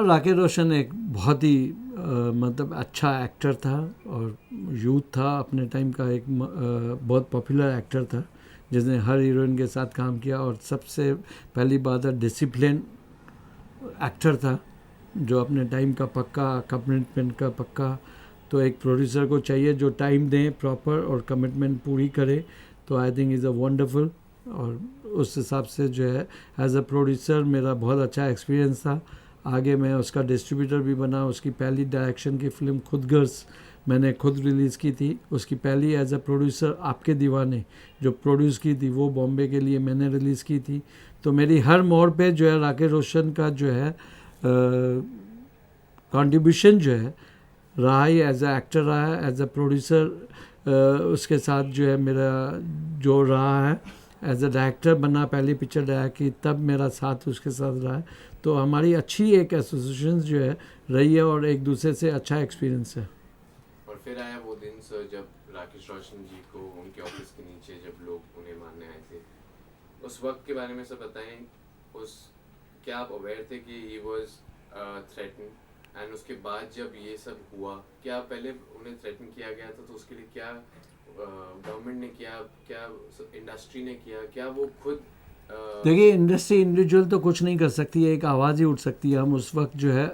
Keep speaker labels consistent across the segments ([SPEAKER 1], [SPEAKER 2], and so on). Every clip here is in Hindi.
[SPEAKER 1] राकेश रोशन एक बहुत ही मतलब अच्छा एक्टर था और यूथ था अपने टाइम का, एक बहुत पॉपुलर एक्टर था जिसने हर हीरोइन के साथ काम किया और सबसे पहली बात है डिसिप्लिन एक्टर था जो अपने टाइम का पक्का, कमिटमेंट का पक्का। तो एक प्रोड्यूसर को चाहिए जो टाइम दे प्रॉपर और कमिटमेंट पूरी करे। तो I think is a wonderful. और उस हिसाब से जो है एज अ प्रोड्यूसर मेरा बहुत अच्छा एक्सपीरियंस था। आगे मैं उसका डिस्ट्रीब्यूटर भी बना। उसकी पहली डायरेक्शन की फ़िल्म खुद गर्ल्स मैंने खुद रिलीज़ की थी। उसकी पहली एज अ प्रोड्यूसर आपके दीवाने जो प्रोड्यूस की थी वो बॉम्बे के लिए मैंने रिलीज़ की थी। तो मेरी हर मोड़ पे जो है राकेश रोशन का जो है कंट्रीब्यूशन जो है रहा ही, एज अ एक्टर रहा है, एज अ प्रोड्यूसर उसके साथ जो है मेरा जो रहा है, एज अ डायरेक्टर बना, पहली पिक्चर डायरेक्ट की तब मेरा साथ उसके साथ रहा है। तो हमारी अच्छी एक एसोसिएशन जो है रही है और एक दूसरे से अच्छा एक्सपीरियंस है।
[SPEAKER 2] और फिर आया वो दिन सर जब राकेश रोशन जी को उनके ऑफिस के नीचे जब लोग उन्हें मारने आए थे, उस वक्त के बारे में सब बताएं। उस क्या आप अवेयर थे कि ही वाज थ्रेटन, एंड उसके बाद जब ये सब हुआ क्या पहले उन्हें थ्रेटन किया गया था तो उसके लिए क्या गवर्नमेंट ने किया, क्या इंडस्ट्री ने किया, क्या वो खुद
[SPEAKER 1] देखिए इंडस्ट्री इंडिविजुअल तो कुछ नहीं कर सकती है, एक आवाज़ ही उठ सकती है। हम उस वक्त जो है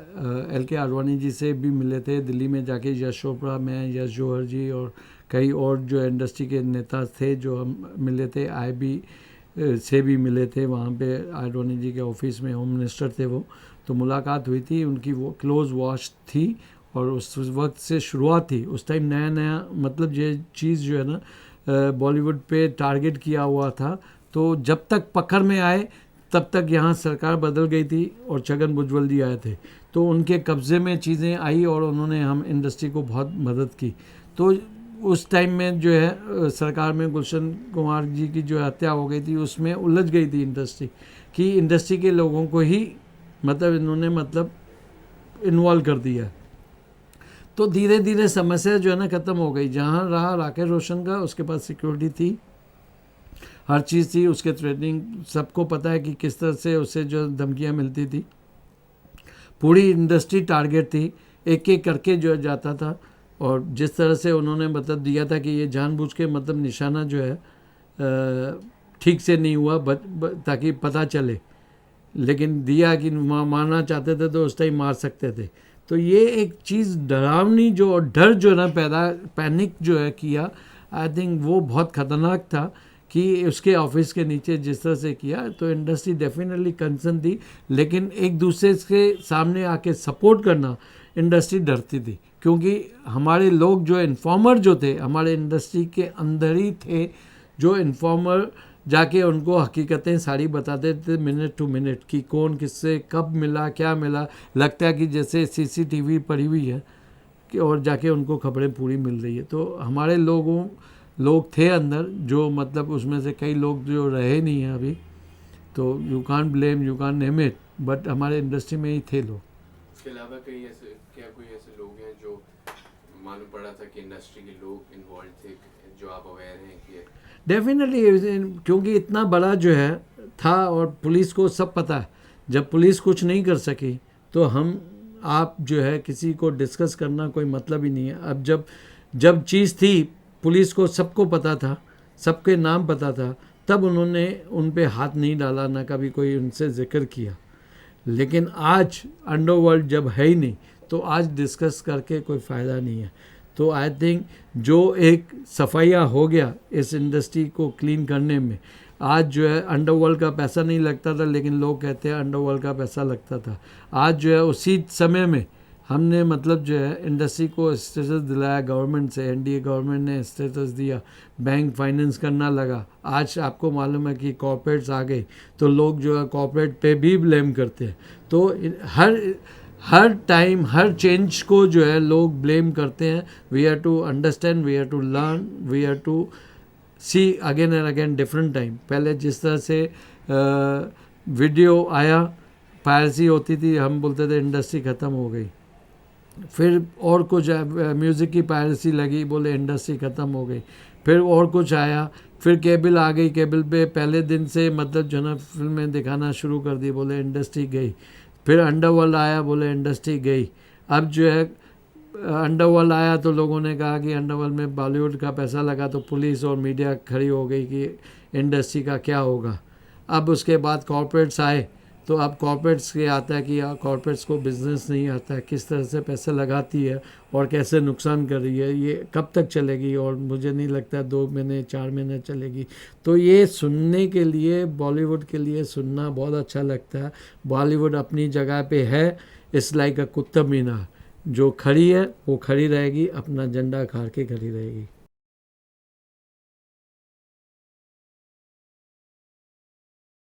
[SPEAKER 1] LK आडवाणी जी से भी मिले थे दिल्ली में जाके, यश चोपड़ा, मैं, यश जौहर जी और कई और जो इंडस्ट्री के नेता थे जो हम मिले थे। IB से भी मिले थे वहाँ पे, आडवाणी जी के ऑफिस में होम मिनिस्टर थे वो। तो मुलाकात हुई थी उनकी, वो क्लोज वॉच थी और उस वक्त से शुरुआत थी। उस टाइम नया नया मतलब ये चीज़ जो है ना बॉलीवुड पे टारगेट किया हुआ था। तो जब तक पकड़ में आए तब तक यहाँ सरकार बदल गई थी और छगन भुजबल जी आए थे। तो उनके कब्ज़े में चीज़ें आई और उन्होंने हम इंडस्ट्री को बहुत मदद की। तो उस टाइम में जो है सरकार में गुलशन कुमार जी की जो हत्या हो गई थी उसमें उलझ गई थी इंडस्ट्री, कि इंडस्ट्री के लोगों को ही मतलब इन्होंने मतलब इन्वॉल्व कर दिया। तो धीरे धीरे समस्या जो है ना ख़त्म हो गई। जहाँ रहा राकेश रोशन का, उसके पास सिक्योरिटी थी, हर चीज़ थी, उसके ट्रेनिंग सबको पता है कि किस तरह से उसे जो धमकियाँ मिलती थी। पूरी इंडस्ट्री टारगेट थी, एक एक करके जो जाता था। और जिस तरह से उन्होंने मतलब दिया था कि ये जानबूझ के मतलब निशाना जो है ठीक से नहीं हुआ ताकि पता चले, लेकिन दिया कि मारना चाहते थे तो उस टाइम मार सकते थे। तो ये एक चीज़ डरावनी जो डर जो ना पैनिक जो है किया, आई थिंक वो बहुत ख़तरनाक था कि उसके ऑफिस के नीचे जिस तरह से किया। तो इंडस्ट्री डेफिनेटली कंसर्न थी, लेकिन एक दूसरे के सामने आके सपोर्ट करना इंडस्ट्री डरती थी, क्योंकि हमारे लोग जो इन्फॉर्मर जो थे हमारे इंडस्ट्री के अंदर ही थे, जो इन्फॉर्मर जाके उनको हकीकतें सारी बताते थे मिनट टू मिनट कि कौन किससे कब मिला, क्या मिला। लगता है कि जैसे CCTV पड़ी हुई है कि और जाके उनको खबरें पूरी मिल रही है। तो हमारे लोग थे अंदर जो मतलब उसमें से कई लोग जो रहे नहीं हैं अभी, तो you can't blame, you can't name it, but हमारे इंडस्ट्री में ही थे लोग।
[SPEAKER 2] इसके अलावा कई ऐसे क्या कोई ऐसे लोग हैं जो मालूम पड़ा था कि इंडस्ट्री के लोग इन्वॉल्व थे जो आप अवेयर हैं कि
[SPEAKER 1] डेफिनेटली, क्योंकि इतना बड़ा जो है था और पुलिस को सब पता है। जब पुलिस कुछ नहीं कर सकी तो आप जो है किसी को डिस्कस करना कोई मतलब ही नहीं है। अब जब चीज़ थी, पुलिस को सबको पता था, सबके नाम पता था, तब उन्होंने उन पे हाथ नहीं डाला, ना कभी कोई उनसे जिक्र किया। लेकिन आज अंडरवर्ल्ड जब है ही नहीं तो आज डिस्कस करके कोई फ़ायदा नहीं है। तो आई थिंक जो एक सफाया हो गया इस इंडस्ट्री को क्लीन करने में, आज जो है अंडरवर्ल्ड का पैसा नहीं लगता था, लेकिन लोग कहते हैं अंडरवर्ल्ड का पैसा लगता था। आज जो है उसी समय में हमने मतलब जो है इंडस्ट्री को स्टेटस दिलाया गवर्नमेंट से, NDA गवर्नमेंट ने स्टेटस दिया, बैंक फाइनेंस करना लगा। आज आपको मालूम है कि कॉर्पोरेट्स आ गए तो लोग जो है कॉर्पोरेट पे भी ब्लेम करते हैं। तो हर टाइम हर चेंज को जो है लोग ब्लेम करते हैं। We have to understand, we have to learn, we have to see again and again different time. पहले जिस तरह से वीडियो आया, पायरेसी होती थी, हम बोलते थे इंडस्ट्री ख़त्म हो गई। फिर और कुछ म्यूज़िक की पायरेसी लगी, बोले इंडस्ट्री ख़त्म हो गई। फिर और कुछ आया, फिर केबल आ गई, केबल पे पहले दिन से मतलब जो ना फिल्में दिखाना शुरू कर दी, बोले इंडस्ट्री गई। फिर अंडरवर्ल्ड आया, बोले इंडस्ट्री गई। अब जो है अंडरवर्ल्ड आया तो लोगों ने कहा कि अंडरवर्ल्ड में बॉलीवुड का पैसा लगा, तो पुलिस और मीडिया खड़ी हो गई कि इंडस्ट्री का क्या होगा। अब उसके बाद कॉर्पोरेट्स आए, तो अब कॉर्पोरेट्स के आता है कि कॉर्पोरेट्स को बिजनेस नहीं आता है, किस तरह से पैसे लगाती है और कैसे नुकसान कर रही है, ये कब तक चलेगी, और मुझे नहीं लगता 2 महीने 4 महीने चलेगी। तो ये सुनने के लिए, बॉलीवुड के लिए सुनना बहुत अच्छा लगता है। बॉलीवुड अपनी जगह पे है, इट्स लाइक अ कुतुब मीनार, जो खड़ी है वो खड़ी रहेगी, अपना झंडा खाड़ के खड़ी रहेगी।